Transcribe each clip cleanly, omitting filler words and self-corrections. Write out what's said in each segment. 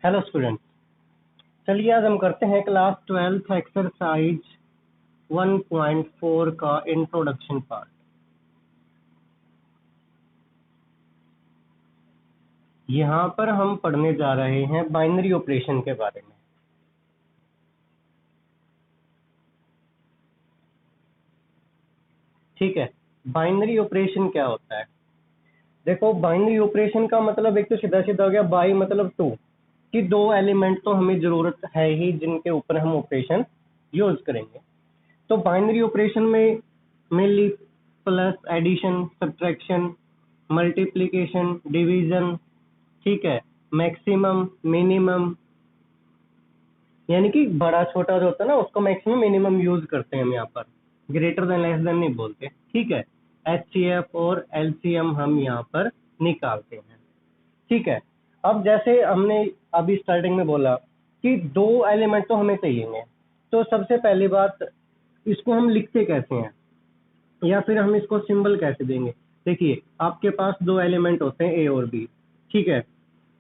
Hello student, चलिए आज हम करते हैं क्लास 12th एक्सरसाइज 1.4 का इंट्रोडक्शन पार्ट। यहाँ पर हम पढ़ने जा रहे हैं बाइनरी ऑपरेशन के बारे में। ठीक है, बाइनरी ऑपरेशन क्या होता है? देखो, बाइनरी ऑपरेशन का मतलब एक तो सीधा सीधा हो गया, बाई मतलब टू, कि दो एलिमेंट तो हमें जरूरत है ही जिनके ऊपर हम ऑपरेशन यूज करेंगे। तो बाइनरी ऑपरेशन में mainly plus, addition, subtraction, multiplication, division, ठीक है, मैक्सिमम, मिनिमम, यानी कि बड़ा छोटा जो होता है ना उसको मैक्सिमम मिनिमम यूज करते हैं हम यहाँ पर, ग्रेटर देन लेस देन नहीं बोलते। ठीक है, एचसीएफ और एलसीएम हम यहाँ पर निकालते हैं। ठीक है, अब जैसे हमने अभी स्टार्टिंग में बोला कि दो एलिमेंट तो हमें चाहिए, तो सबसे पहली बात इसको हम लिखते कैसे हैं या फिर हम इसको सिंबल कैसे देंगे। देखिए, आपके पास दो एलिमेंट होते हैं ए और बी, ठीक है,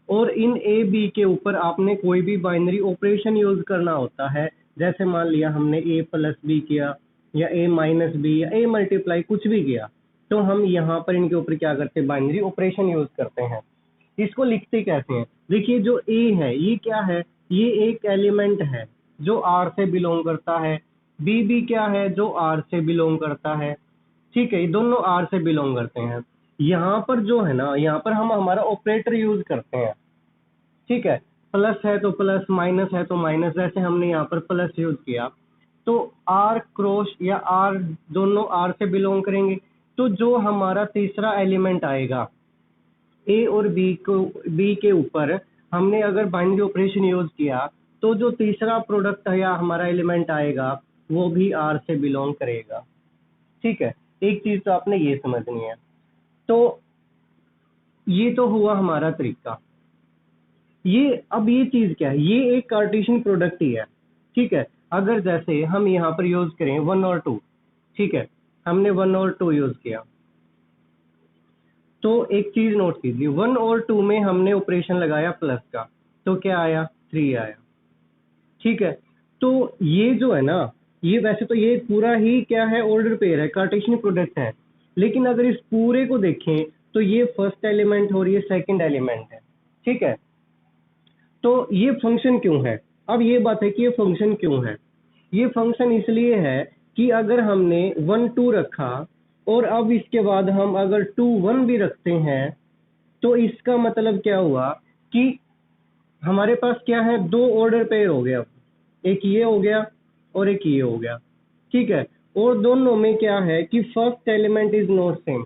और इन ए बी के ऊपर आपने कोई भी बाइनरी ऑपरेशन यूज करना होता है। जैसे मान लिया हमने ए प्लस बी किया या ए माइनस बी या ए मल्टीप्लाई कुछ भी किया, तो हम यहाँ पर इनके ऊपर क्या करते हैं, बाइनरी ऑपरेशन यूज करते हैं। इसको लिखते कैसे हैं? देखिए, जो ए है ये क्या है, ये एक एलिमेंट है जो आर से बिलोंग करता है। बी भी क्या है, जो आर से बिलोंग करता है। ठीक है, ये दोनों आर से बिलोंग करते हैं। यहाँ पर जो है ना, यहाँ पर हम हमारा ऑपरेटर यूज करते हैं। ठीक है, प्लस है तो प्लस, माइनस है तो माइनस। जैसे हमने यहाँ पर प्लस यूज किया तो आर क्रॉस या आर दोनों आर से बिलोंग करेंगे। तो जो हमारा तीसरा एलिमेंट आएगा ए और बी को, बी के ऊपर हमने अगर बाइनरी ऑपरेशन यूज किया तो जो तीसरा प्रोडक्ट या हमारा एलिमेंट आएगा वो भी आर से बिलोंग करेगा। ठीक है, एक चीज तो आपने ये समझनी है। तो ये तो हुआ हमारा तरीका। ये अब ये चीज क्या है, ये एक कार्टेशियन प्रोडक्ट ही है। ठीक है, अगर जैसे हम यहाँ पर यूज करें 1 और 2, ठीक है, हमने 1 और 2 यूज किया, तो एक चीज नोट कीजिए, 1 और 2 में हमने ऑपरेशन लगाया प्लस का, तो क्या आया, 3 आया। ठीक है, तो ये जो है ना, ये वैसे तो ये पूरा ही क्या है, ऑर्डर पेयर है, कार्टेशियन प्रोडक्ट है। लेकिन अगर इस पूरे को देखें तो ये फर्स्ट एलिमेंट और ये सेकंड एलिमेंट है। ठीक है, तो ये फंक्शन क्यों है? अब ये बात है कि ये फंक्शन क्यों है। ये फंक्शन इसलिए है कि अगर हमने 1 2 रखा और अब इसके बाद हम अगर 2 1 भी रखते हैं, तो इसका मतलब क्या हुआ कि हमारे पास क्या है, दो ऑर्डर पेयर हो गया, एक ये हो गया और एक ये हो गया। ठीक है, और दोनों में क्या है कि first element is not same.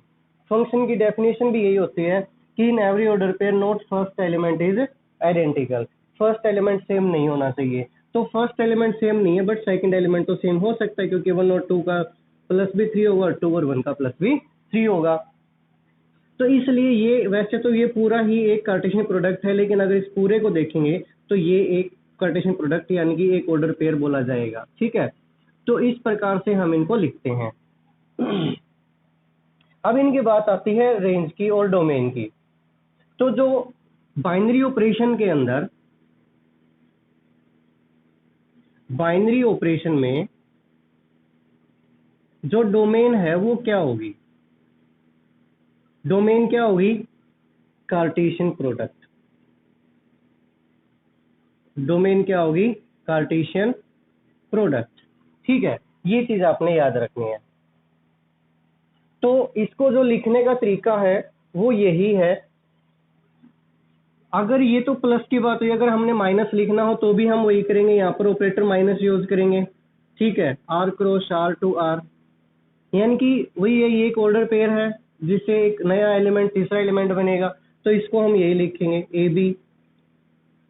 Function की डेफिनेशन भी यही होती है कि in every order pair not first element is identical. First element same नहीं होना चाहिए। तो फर्स्ट एलिमेंट सेम नहीं है बट सेकंड एलिमेंट तो सेम हो सकता है, क्योंकि 1 और 2 का प्लस भी 3 होगा, 2 और 1 का प्लस भी 3 होगा। तो इसलिए ये वैसे तो ये पूरा ही एक कार्टेशियन प्रोडक्ट है, लेकिन अगर इस पूरे को देखेंगे तो ये एक कार्टेशियन प्रोडक्ट यानी कि एक ऑर्डर पेयर बोला जाएगा। ठीक है, तो इस प्रकार से हम इनको लिखते हैं। अब इनकी बात आती है रेंज की और डोमेन की। तो जो बाइनरी ऑपरेशन के अंदर, बाइनरी ऑपरेशन में जो डोमेन है वो क्या होगी, डोमेन क्या होगी, कार्टेशियन प्रोडक्ट। डोमेन क्या होगी, कार्टेशियन प्रोडक्ट। ठीक है, ये चीज आपने याद रखनी है। तो इसको जो लिखने का तरीका है वो यही है। अगर ये तो प्लस की बात हुई, अगर हमने माइनस लिखना हो तो भी हम वही करेंगे, यहाँ पर ऑपरेटर माइनस यूज करेंगे। ठीक है, R cross R to R, यानी कि वही है, ये एक ऑर्डर पेयर है जिससे एक नया एलिमेंट तीसरा एलिमेंट बनेगा, तो इसको हम यही लिखेंगे ए बी।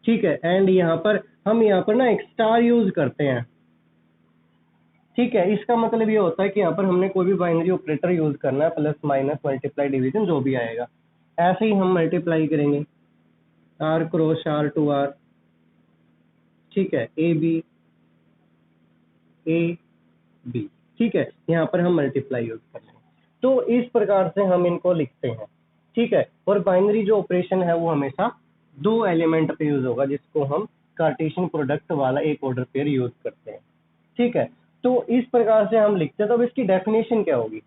ठीक है, एंड यहाँ पर हम यहाँ पर ना एक स्टार यूज करते हैं। ठीक है, इसका मतलब ये होता है कि यहाँ पर हमने कोई भी बाइनरी ऑपरेटर यूज करना है, प्लस माइनस मल्टीप्लाई डिवीजन जो भी आएगा, ऐसे ही हम मल्टीप्लाई करेंगे, R cross R to R. ठीक है, ए बी ए बी। ठीक है, यहाँ पर हम मल्टीप्लाई यूज कर लेंगे। तो इस प्रकार से हम इनको लिखते हैं। ठीक है, और बाइनरी जो ऑपरेशन है वो हमेशा दो एलिमेंट पे यूज होगा, जिसको हम कार्टेशियन प्रोडक्ट वाला एक ऑर्डर पेयर यूज करते हैं। ठीक है, तो इस प्रकार से हम लिखते हैं। तो अब इसकी डेफिनेशन क्या होगी,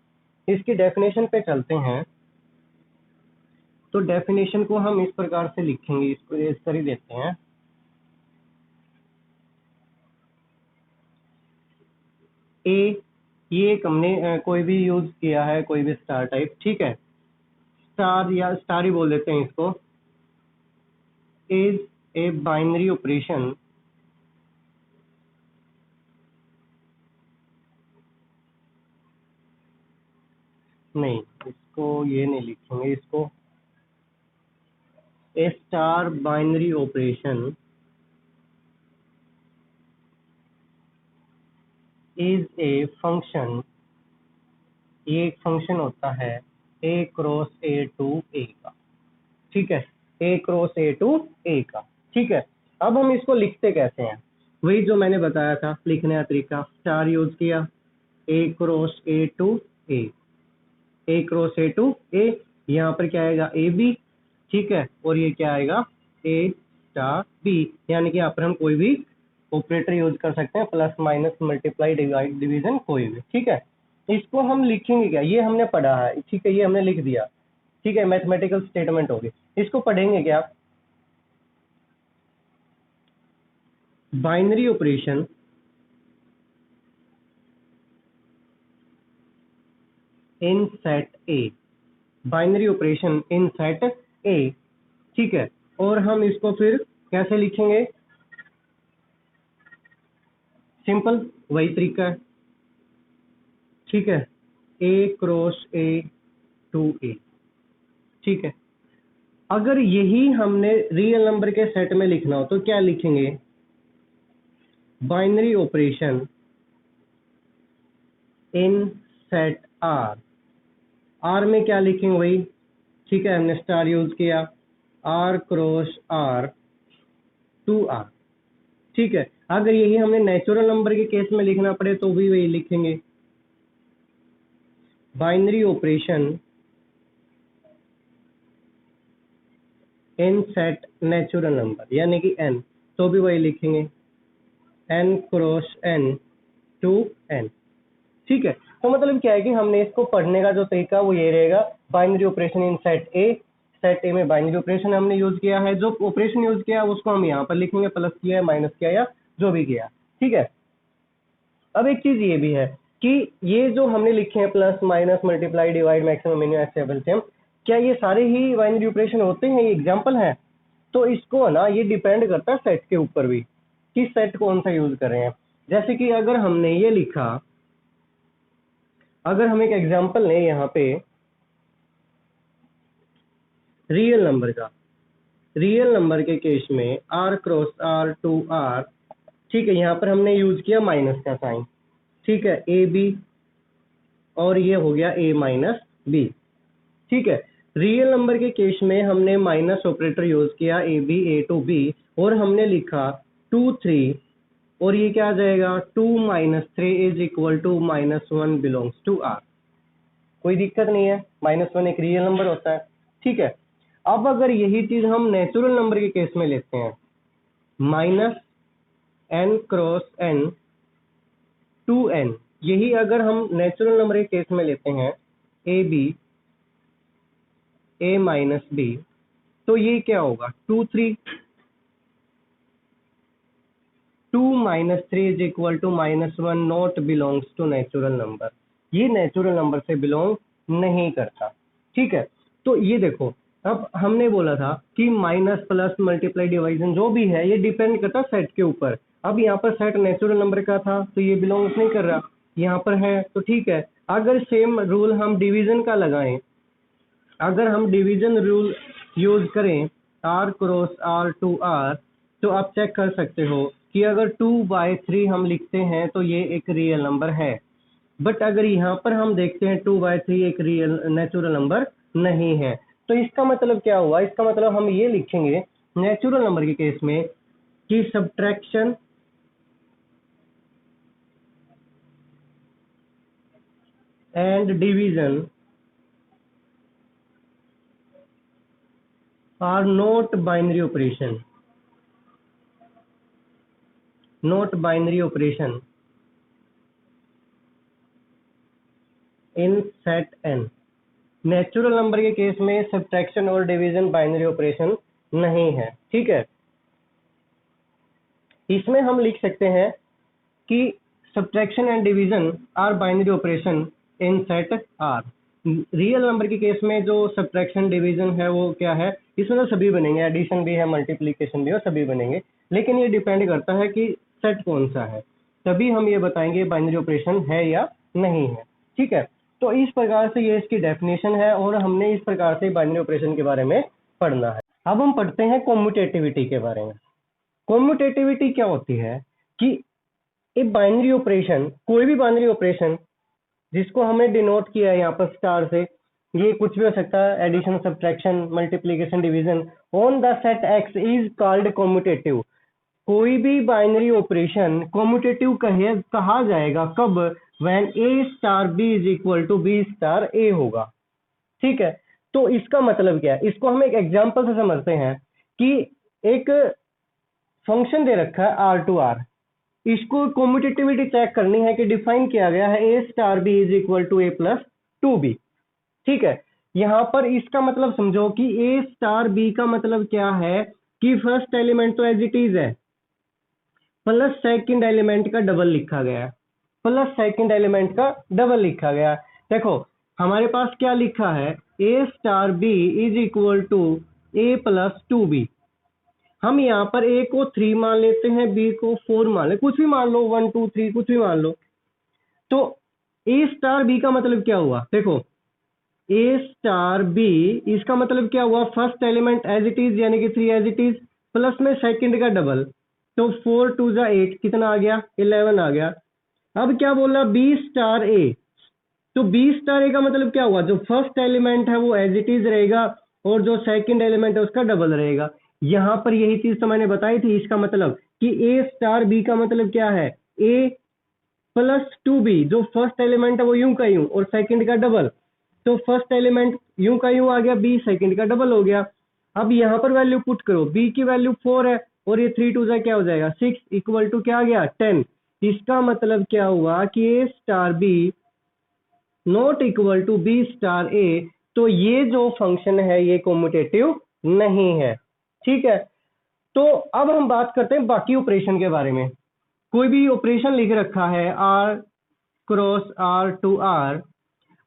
इसकी डेफिनेशन पे चलते हैं। तो डेफिनेशन को हम इस प्रकार से लिखेंगे, इसको इस कर ही देते हैं। ए, ये एक हमने कोई भी यूज किया है, कोई भी स्टार टाइप, ठीक है, स्टार या स्टार ही बोल देते हैं इसको, इज ए बाइनरी ऑपरेशन नहीं, इसको ये नहीं लिखेंगे, इसको a star binary operation is a function, ये एक फंक्शन होता है ए क्रॉस ए टू ए का। ठीक है, ए क्रॉस ए टू ए का। ठीक है, अब हम इसको लिखते कैसे हैं, वही जो मैंने बताया था लिखने का तरीका, स्टार यूज किया, a cross a to a, a cross a to a, यहाँ पर क्या आएगा ए बी। ठीक है, और ये क्या आएगा ए स्टार बी, यानी कि यहाँ पर हम कोई भी ऑपरेटर यूज कर सकते हैं, plus minus multiply divide division कोई भी। ठीक है, इसको हम लिखेंगे क्या, ये हमने पढ़ा है, ठीक है, ये हमने लिख दिया। ठीक है, मैथमेटिकल स्टेटमेंट होगी, इसको पढ़ेंगे क्या, binary operation in set A, binary operation in set ए। ठीक है, और हम इसको फिर कैसे लिखेंगे, सिंपल वही तरीका है। ठीक है, ए क्रॉस ए टू ए। ठीक है, अगर यही हमने रियल नंबर के सेट में लिखना हो तो क्या लिखेंगे, binary operation in set R, R में क्या लिखेंगे वही। ठीक है, हमने स्टार यूज किया, R cross R to R. ठीक है, अगर यही हमने नेचुरल नंबर के केस में लिखना पड़े तो भी वही लिखेंगे, binary operation in set natural number यानी कि एन, तो भी वही लिखेंगे N cross N to N. ठीक है, तो मतलब क्या है कि हमने इसको पढ़ने का जो तरीका वो ये रहेगा, binary operation in set A, set ए में बाइनरी ऑपरेशन हमने यूज किया है, जो ऑपरेशन यूज किया है उसको हम यहाँ पर लिखेंगे, प्लस किया है माइनस किया या जो भी किया। ठीक है, अब एक चीज ये भी है कि ये जो हमने लिखे हैं plus minus multiply divide maximum minimum LCM, क्या ये सारे ही बाइनरी ऑपरेशन होते हैं, ये एग्जांपल है। तो इसको ना ये डिपेंड करता है सेट के ऊपर भी, कि सेट कौन सा यूज कर रहे हैं। जैसे कि अगर हमने ये लिखा, अगर हम एक एग्जांपल लें यहाँ पे रियल नंबर का, रियल नंबर के केस में R cross R to R. ठीक है, यहाँ पर हमने यूज किया माइनस का साइन। ठीक है, ए बी, और ये हो गया ए माइनस बी। ठीक है, रियल नंबर के केस में हमने माइनस ऑपरेटर यूज किया, A B A to B, और हमने लिखा टू थ्री, और ये क्या आ जाएगा, two minus three is equal to minus one belongs to R. कोई दिक्कत नहीं है, माइनस वन एक रियल नंबर होता है। ठीक है, अब अगर यही चीज हम नेचुरल नंबर के केस में लेते हैं, minus N cross N to N, यही अगर हम नेचुरल नंबर के केस में लेते हैं, A B A minus B, तो ये क्या होगा, two three, two minus three is equal to minus one not belongs to natural number, ये नेचुरल नंबर से बिलोंग नहीं करता। ठीक है, तो ये देखो, अब हमने बोला था कि माइनस प्लस मल्टीप्लाई डिवाइजन जो भी है ये डिपेंड करता है सेट के ऊपर। अब यहाँ पर सेट नेचुरल नंबर का था तो ये बिलोंग्स नहीं कर रहा, यहाँ पर है तो ठीक है। अगर सेम रूल हम डिवीजन का लगाएं, अगर हम डिवीजन रूल यूज करें R cross R to R, तो आप चेक कर सकते हो कि अगर 2/3 हम लिखते हैं तो ये एक रियल नंबर है, बट अगर यहाँ पर हम देखते हैं 2/3 एक रियल नेचुरल नंबर नहीं है। तो इसका मतलब क्या हुआ, इसका मतलब हम ये लिखेंगे नेचुरल नंबर के केस में कि subtraction and division are not binary operation, not binary operation in set N. Natural number के केस में सब्ट्रैक्शन और डिवीजन बाइनरी ऑपरेशन नहीं है, ठीक है। इसमें हम लिख सकते हैं कि subtraction and division are binary operation in set R. Real number के केस में जो सब्ट्रैक्शन डिवीजन है वो क्या है, इसमें तो सभी बनेंगे, एडिशन भी है, मल्टीप्लीकेशन भी है, सभी बनेंगे, लेकिन ये डिपेंड करता है कि सेट कौन सा है, तभी हम ये बताएंगे बाइनरी ऑपरेशन है या नहीं है, ठीक है। तो इस प्रकार से ये इसकी डेफिनेशन है और हमने इस प्रकार से बाइनरी ऑपरेशन के बारे में पढ़ना है। अब हम पढ़ते हैं कॉम्यूटेटिविटी के बारे में। कॉम्यूटेटिविटी क्या होती है कि एक बाइनरी ऑपरेशन, कोई भी बाइनरी ऑपरेशन जिसको हमने डिनोट किया है यहाँ पर स्टार से, ये कुछ भी हो सकता है, addition, subtraction, multiplication, division on the set X is called commutative. कोई भी बाइनरी ऑपरेशन कॉम्यूटेटिव कहा जाएगा कब, when a star b is equal to b star a होगा, ठीक है। तो इसका मतलब क्या है, इसको हम एक एग्जांपल से समझते हैं कि एक फंक्शन दे रखा है आर टू आर, इसको कॉम्यूटेटिविटी चेक करनी है कि डिफाइन किया गया है a star b is equal to a plus two b, ठीक है। यहां पर इसका मतलब समझो कि ए स्टार बी का मतलब क्या है कि फर्स्ट एलिमेंट तो एज इट इज है, प्लस सेकंड एलिमेंट का डबल लिखा गया है, प्लस सेकंड एलिमेंट का डबल लिखा गया। देखो हमारे पास क्या लिखा है, a star b is equal to a plus two b. हम यहाँ पर ए को 3 मान लेते हैं, बी को 4 मान ले, कुछ भी मान लो, 1 2 3 कुछ भी मान लो। तो ए स्टार बी का मतलब क्या हुआ, देखो ए स्टार बी, इसका मतलब क्या हुआ, first element as it is यानी कि 3 एज इट इज, प्लस में सेकंड का डबल, तो 4 2 जा 8, कितना आ गया, 11 आ गया। अब क्या बोला, बी स्टार ए, तो बी स्टार ए का मतलब क्या हुआ, जो फर्स्ट एलिमेंट है वो एज इट इज रहेगा और जो सेकंड एलिमेंट है उसका डबल रहेगा। यहां पर यही चीज तो मैंने बताई थी, इसका मतलब कि ए स्टार बी का मतलब क्या है, ए प्लस टू बी, जो फर्स्ट एलिमेंट है वो यूं का यूं और सेकंड का डबल, तो फर्स्ट एलिमेंट यूं का यूं आ गया, बी सेकंड का डबल हो गया। अब यहां पर वैल्यू पुट करो, बी की वैल्यू 4 है और ये 3 2 क्या हो जाएगा 6 इक्वल टू क्या आ गया 10। इसका मतलब क्या हुआ कि a star b not equal to b star a, तो ये जो फंक्शन है ये कॉम्यूटेटिव नहीं है, ठीक है। तो अब हम बात करते हैं बाकी ऑपरेशन के बारे में। कोई भी ऑपरेशन लिख रखा है R cross R to R,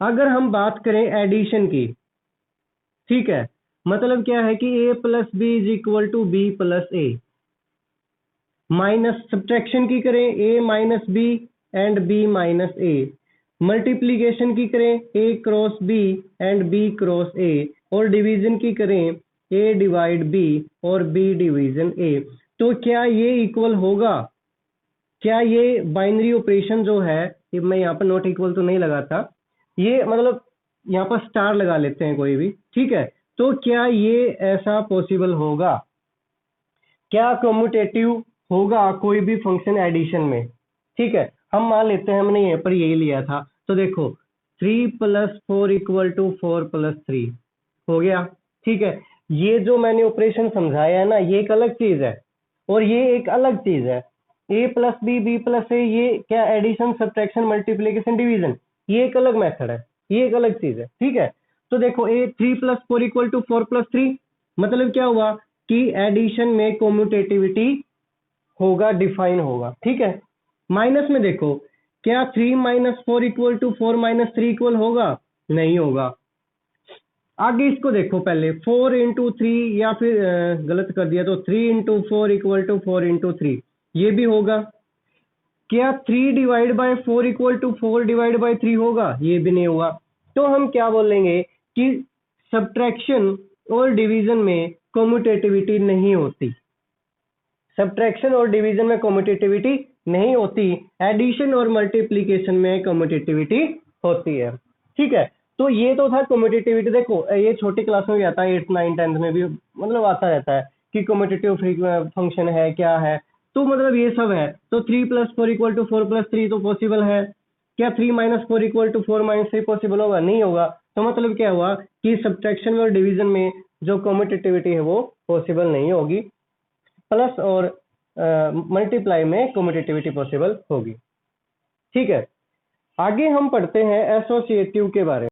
अगर हम बात करें एडिशन की, ठीक है, मतलब क्या है कि a plus b is equal to b plus a, minus subtraction की करें a minus b and b minus a, multiplication की करें a cross b and b cross a, और डिवीजन की करें ए डिवाइड बी और बी डिवीजन ए, तो क्या ये इक्वल होगा, क्या ये बाइनरी ऑपरेशन जो है, ये मैं यहाँ पर नॉट इक्वल तो नहीं लगाता, ये मतलब यहाँ पर स्टार लगा लेते हैं कोई भी, ठीक है। तो क्या ये ऐसा पॉसिबल होगा, क्या कम्यूटेटिव होगा कोई भी फंक्शन एडिशन में, ठीक है। हम मान लेते हैं हमने यहाँ पर यही लिया था, तो देखो 3 + 4 इक्वल टू 4 + 3 हो गया, ठीक है। ये जो मैंने ऑपरेशन समझाया है ना, ये एक अलग चीज है और ये एक अलग चीज है, ए प्लस बी बी प्लस ए, ये क्या एडिशन सब्ट्रैक्शन मल्टीप्लिकेशन डिवीजन, ये एक अलग मेथड है, ये एक अलग चीज है, ठीक है। तो देखो ए 3 + 4 इक्वल टू 4 + 3, मतलब क्या हुआ कि एडिशन में कॉम्यूटेटिविटी होगा, डिफाइन होगा, ठीक है। माइनस में देखो, क्या 3 - 4 इक्वल टू 4 - 3 इक्वल होगा, नहीं होगा। आगे इसको देखो, पहले 4 × 3, या फिर गलत कर दिया, तो 3 × 4 इक्वल टू 4 × 3, ये भी होगा। क्या 3/4 इक्वल टू 4/3 होगा, ये भी नहीं होगा। तो हम क्या बोलेंगे कि सब्ट्रैक्शन और डिवीजन में कम्यूटेटिविटी नहीं होती, सब्ट्रैक्शन और डिवीजन में कम्यूटेटिविटी नहीं होती, एडिशन और मल्टीप्लिकेशन में कम्यूटेटिविटी होती है, ठीक है। तो ये तो था कम्यूटेटिविटी। देखो ये छोटी क्लास में भी आता है, 8th 9th 10th में भी मतलब आता रहता है कि कम्यूटेटिव फंक्शन है क्या है, तो मतलब ये सब है। तो 3 + 4 इक्वल टू 4 + 3 तो पॉसिबल है। क्या 3 - 4 इक्वल टू 4 - 3 पॉसिबल होगा, नहीं होगा। तो मतलब क्या हुआ कि सब्ट्रैक्शन और डिवीजन में जो कम्यूटेटिविटी है वो पॉसिबल नहीं होगी, प्लस और मल्टीप्लाई में कम्यूटेटिविटी पॉसिबल होगी। ठीक है, आगे हम पढ़ते हैं एसोसिएटिव के बारे में।